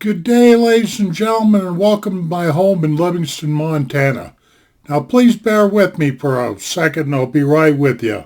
Good day, ladies and gentlemen, and welcome to my home in Livingston, Montana. Now, please bear with me for a second, and I'll be right with you.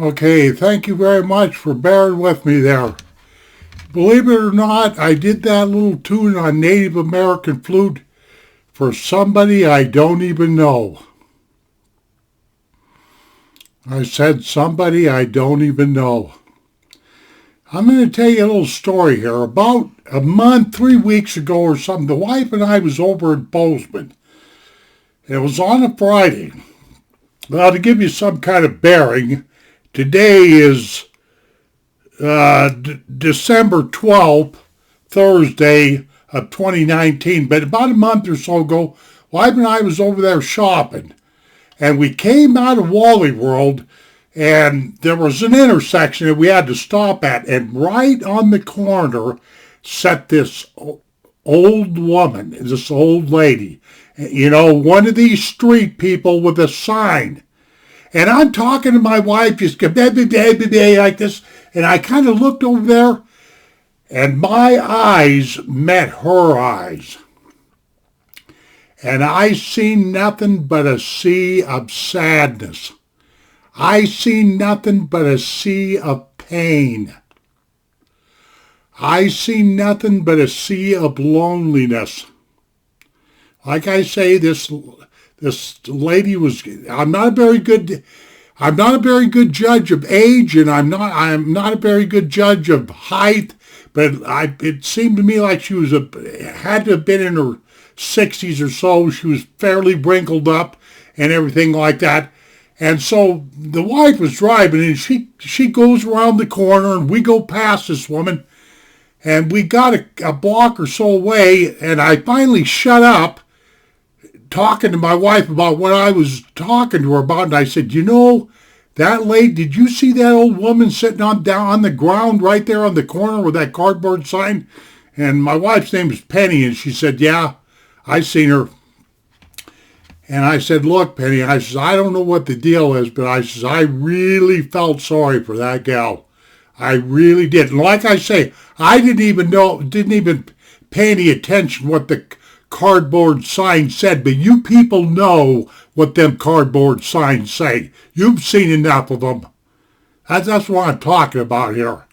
Okay, thank you very much for bearing with me there. Believe it or not, I did that little tune on Native American flute for somebody I don't even know. I said somebody I don't even know. I'm going to tell you a little story here. About a month, 3 weeks ago or something, the wife and I was over in Bozeman. It was on a Friday. Now, to give you some kind of bearing, today is December 12th, Thursday of 2019. But about a month or so ago, wife and I was over there shopping. And we came out of Wally World, and there was an intersection that we had to stop at. And right on the corner sat this old woman, this old lady. You know, one of these street people with a sign. And I'm talking to my wife, just like this, and I kind of looked over there, and my eyes met her eyes. And I seen nothing but a sea of sadness. I seen nothing but a sea of pain. I seen nothing but a sea of loneliness. Like I say, this lady was. I'm not a very good judge of age, and I'm not a very good judge of height. But it seemed to me like she had to have been in her 60s or so. She was fairly wrinkled up and everything like that. And so the wife was driving, and she goes around the corner, and we go past this woman, and we got a block or so away, and I finally shut up, talking to my wife about what I was talking to her about, and I said, you know, that lady, did you see that old woman sitting down on the ground right there on the corner with that cardboard sign? And my wife's name is Penny, and she said, yeah, I seen her. And I said, look, Penny, I says, I don't know what the deal is, but I says, I really felt sorry for that gal. I really did. And like I say, I didn't even pay any attention what the cardboard sign said, but you people know what them cardboard signs say. You've seen enough of them. That's what I'm talking about here.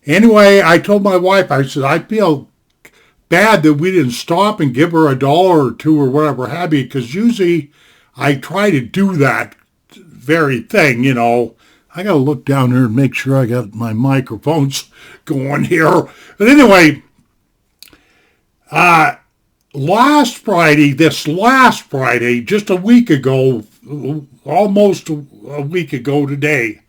Anyway, I told my wife, I said, I feel bad that we didn't stop and give her $1 or $2 or whatever have you, because usually I try to do that very thing, you know. I got to look down here and make sure I got my microphones going here. But anyway, this last Friday, just a week ago, almost a week ago today,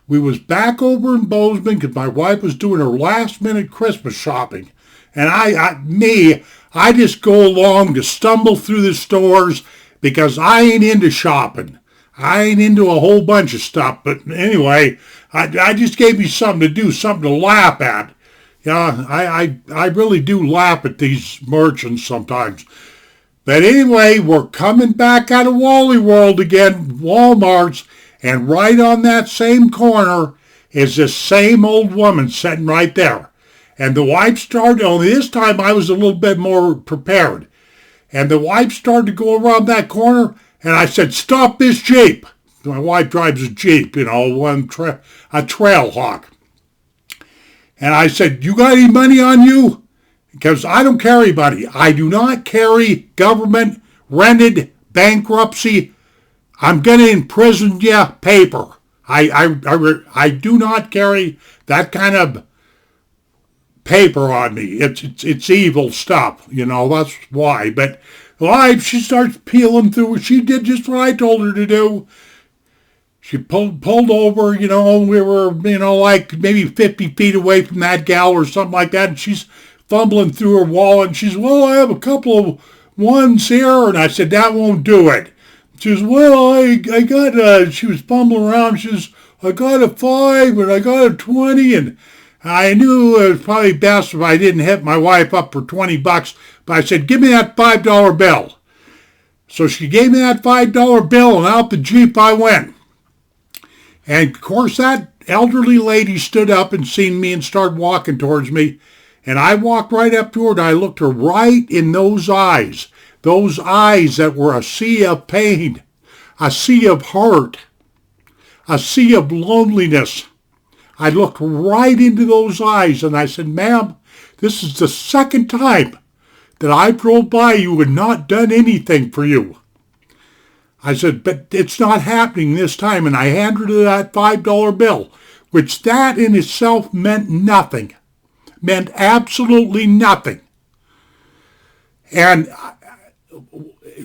we was back over in Bozeman because my wife was doing her last minute Christmas shopping. And I just go along to stumble through the stores because I ain't into shopping. I ain't into a whole bunch of stuff. But anyway, I just gave me something to do, something to laugh at. Yeah, I really do laugh at these merchants sometimes. But anyway, we're coming back out of Wally World again, Walmart's, and right on that same corner is this same old woman sitting right there. And the wife started, only this time I was a little bit more prepared. And the wife started to go around that corner, and I said, "Stop this Jeep." My wife drives a Jeep, a trail hawk. And I said, "You got any money on you?" Because I don't carry money. I do not carry government, rented, bankruptcy, I'm going to imprison you paper. I do not carry that kind of paper on me. It's evil stuff, that's why. But life, she starts peeling through. She did just what I told her to do. She pulled over, we were, like maybe 50 feet away from that gal or something like that. And she's fumbling through her wallet. And she's, "Well, I have a couple of ones here." And I said, "That won't do it." She says, "Well, I got she was fumbling around. She says, "I got a 5 and I got a 20. And I knew it was probably best if I didn't hit my wife up for $20. But I said, "Give me that $5 bill." So she gave me that $5 bill, and out the Jeep I went. And, of course, that elderly lady stood up and seen me and started walking towards me. And I walked right up to her, and I looked her right in those eyes that were a sea of pain, a sea of hurt, a sea of loneliness. I looked right into those eyes, and I said, "Ma'am, this is the second time that I drove by you and not done anything for you." I said, "But it's not happening this time." And I handed her that $5 bill, which that in itself meant nothing, meant absolutely nothing. And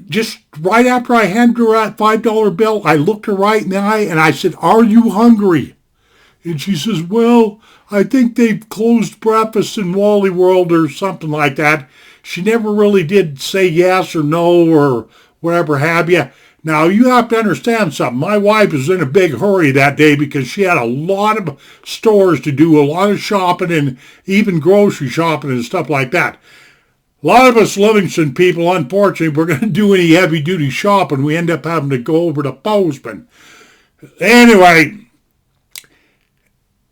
just right after I handed her that $5 bill, I looked her right in the eye and I said, "Are you hungry?" And she says, "Well, I think they've closed breakfast in Wally World," or something like that. She never really did say yes or no or whatever have you. Now, you have to understand something. My wife was in a big hurry that day because she had a lot of stores to do, a lot of shopping, and even grocery shopping and stuff like that. A lot of us Livingston people, unfortunately, if we're going to do any heavy-duty shopping, we end up having to go over to Bozeman. Anyway,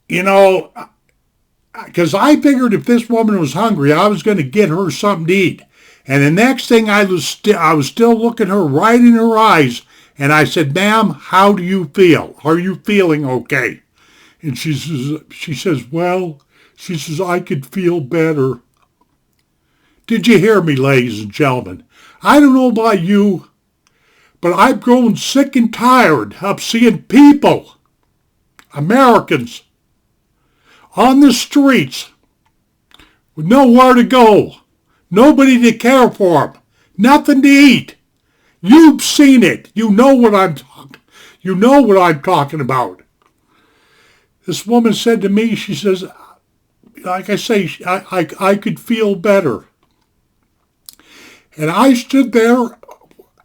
because I figured if this woman was hungry, I was going to get her something to eat. And the next thing I was still looking her right in her eyes, and I said, "Ma'am, how do you feel? Are you feeling okay?" And she says, "Well," she says, "I could feel better." Did you hear me, ladies and gentlemen? I don't know about you, but I've grown sick and tired of seeing people, Americans, on the streets with nowhere to go. Nobody to care for them. Nothing to eat. You've seen it. You know what I'm talking about. This woman said to me, she says, like I say, I could feel better. And I stood there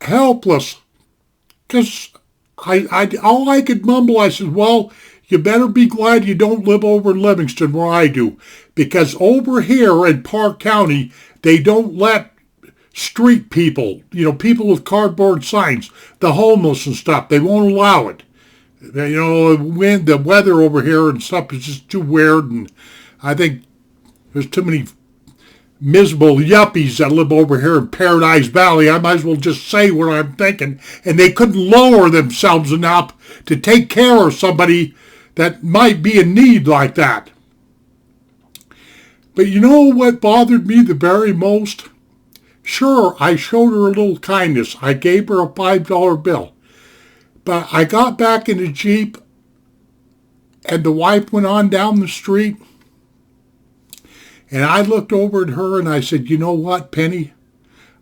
helpless because all I could mumble, I said, "Well, you better be glad you don't live over in Livingston where I do, because over here in Park County, they don't let street people, people with cardboard signs, the homeless and stuff, they won't allow it. The weather over here and stuff is just too weird, and I think there's too many miserable yuppies that live over here in Paradise Valley. I might as well just say what I'm thinking. And they couldn't lower themselves enough to take care of somebody that might be in need like that." But you know what bothered me the very most? Sure, I showed her a little kindness. I gave her a $5 bill. But I got back in the Jeep, and the wife went on down the street. And I looked over at her and I said, "You know what, Penny?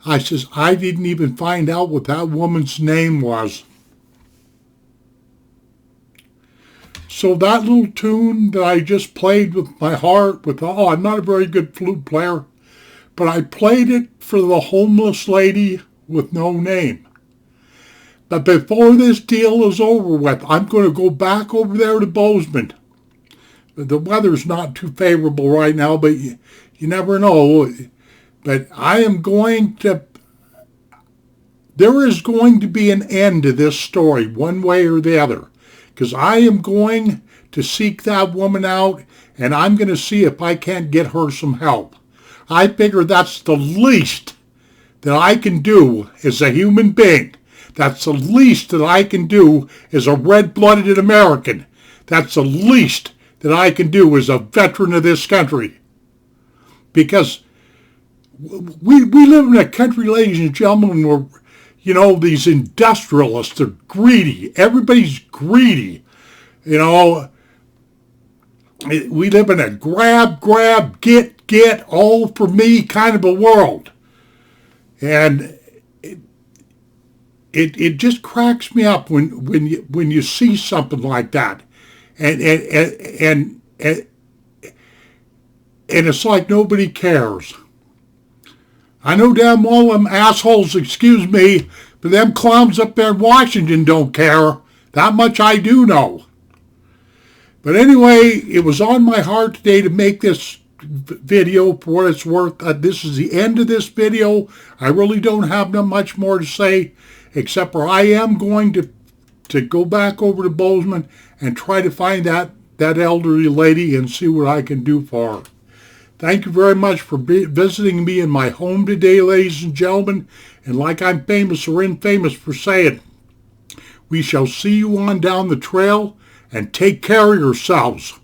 I says, I didn't even find out what that woman's name was. So that little tune that I just played with my heart, I'm not a very good flute player, but I played it for the homeless lady with no name. But before this deal is over with, I'm going to go back over there to Bozeman. The weather's not too favorable right now, but you never know. But there is going to be an end to this story, one way or the other. Because I am going to seek that woman out, and I'm going to see if I can't get her some help. I figure that's the least that I can do as a human being. That's the least that I can do as a red-blooded American. That's the least that I can do as a veteran of this country. Because we live in a country, ladies and gentlemen, where, these industrialists are greedy. Everybody's greedy. We live in a grab, get, all for me kind of a world. And it just cracks me up when you see something like that. And it's like nobody cares. I know damn well them assholes, excuse me, but them clowns up there in Washington don't care. That much I do know. But anyway, it was on my heart today to make this video for what it's worth. This is the end of this video. I really don't have much more to say, except for I am going to go back over to Bozeman and try to find that elderly lady and see what I can do for her. Thank you very much for visiting me in my home today, ladies and gentlemen. And like I'm famous or infamous for saying, we shall see you on down the trail, and take care of yourselves.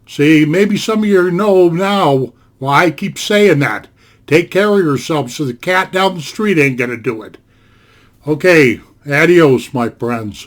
See, maybe some of you know now why I keep saying that. Take care of yourselves so the cat down the street ain't going to do it. Okay, adios, my friends.